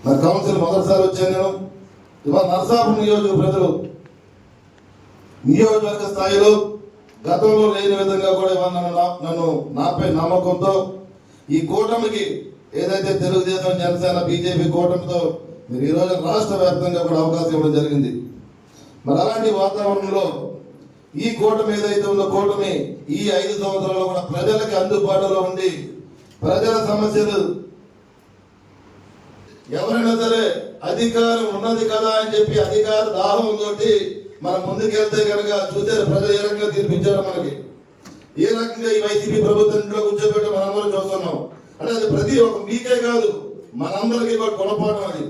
మరి కౌన్సిల్ మొదటిసారి వచ్చాను నేను. ఇవాళ నరసాపురం నియోజక ప్రజలు నియోజకవర్గ స్థాయిలో గతంలో లేని విధంగా కూడా ఇవాళ నన్ను నాపై నమ్మకంతో ఈ కూటమికి ఏదైతే తెలుగుదేశం, జనసేన, బీజేపీ కూటమితో మీరు ఈరోజు రాష్ట్ర వ్యాప్తంగా కూడా అవకాశం ఇవ్వడం జరిగింది. మరి అలాంటి వాతావరణంలో ఈ కూటమి ఏదైతే ఉందో కూటమి ఈ 5 సంవత్సరాల్లో కూడా ప్రజలకి అందుబాటులో ఉండి ప్రజల సమస్యలు ఎవరైనా సరే అధికారం ఉన్నది కదా అని చెప్పి అధికార దాహంతో మనం ముందుకెళ్తే కనుక చూసే ప్రజలు ఏ రకంగా తీర్పించారో మనకి ఏ రకంగా ఈ వైసీపీ ప్రభుత్వంలో కూర్చోబెట్టి మనందరం చూస్తున్నాం. అంటే అది ప్రతి ఒక్క మీకే కాదు మనందరికీ కూడా గుణపాఠం. అది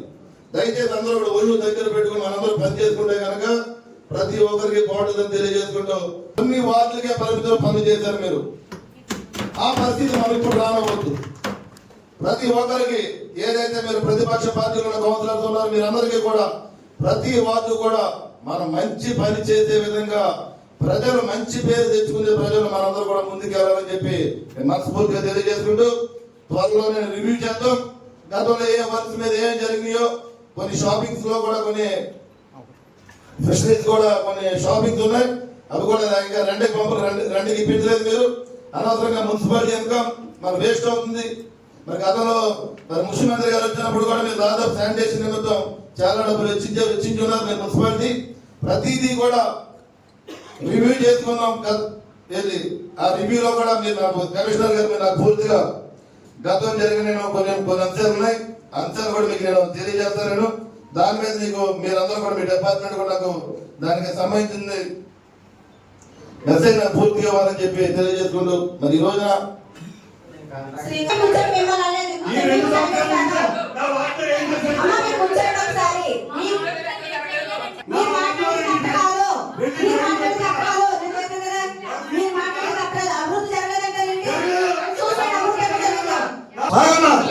దయచేసి అందరూ కూడా ఒళ్ళు దగ్గర పెట్టుకుని మనందరూ పని చేసుకుంటే కనుక ప్రతి ఒక్కరికి బాగుంటుందని తెలియజేసుకుంటూ అన్ని వార్డులకే పరిమితం పనులు చేశారు మీరు. ఆ పరిస్థితి మనం ఇప్పుడు రానవద్దు. ప్రతి ఒక్కరికి ఏదైతే మీరు ప్రతిపక్ష పార్టీలో కౌన్సిలర్స్ ఉన్నారో మీరందరికీ కూడా ప్రతి వార్డు కూడా మనం మంచి పని చేసే విధంగా ప్రజలు మంచి పేరు తెచ్చుకునే ప్రజలు మనందరూ కూడా ముందుకెళ్ళాలని చెప్పి మనస్ఫూర్తిగా తెలియజేసుకుంటూ త్వరలోనే రివ్యూ చేద్దాం. గతంలో ఏ వర్క్స్ మీద ఏం జరిగినాయో కొన్ని షాపింగ్స్ లో కూడా కొన్ని ఫెసిలిటీస్ కూడా కొన్ని షాపింగ్స్ ఉన్నాయి. అవి కూడా ఇంకా రెండుకి ఇప్పించలేదు మీరు. అనవసరంగా మున్సిపాలిటీ ఇన్కమ్ మరి వేస్ట్ అవుతుంది. మరి గతంలో మరి ముఖ్యమంత్రి గారు వచ్చినప్పుడు కూడా మీరు దాదాపు శానిటేషన్ నిమిత్తం చాలా డబ్బులు వెచ్చించున్నారు మీరు మున్సిపాలిటీ. ప్రతిదీ కూడా రివ్యూ చేసుకున్నాం. ఆ రివ్యూలో కూడా మీరు నాకు కమిషనర్ గారు మీరు నాకు పూర్తిగా గతం జరిగిన కొన్ని అంశాలు ఉన్నాయి. అంశాలు కూడా మీకు నేను తెలియజేస్తాను. దాని మీద మీకు మీరందరూ కూడా మీ డిపార్ట్మెంట్ కూడా నాకు దానికి సంబంధించింది మెసేజ్ నాకు పూర్తిగా ఇవ్వాలని చెప్పి తెలియజేసుకుంటూ మరి ఈ రోజున బాగా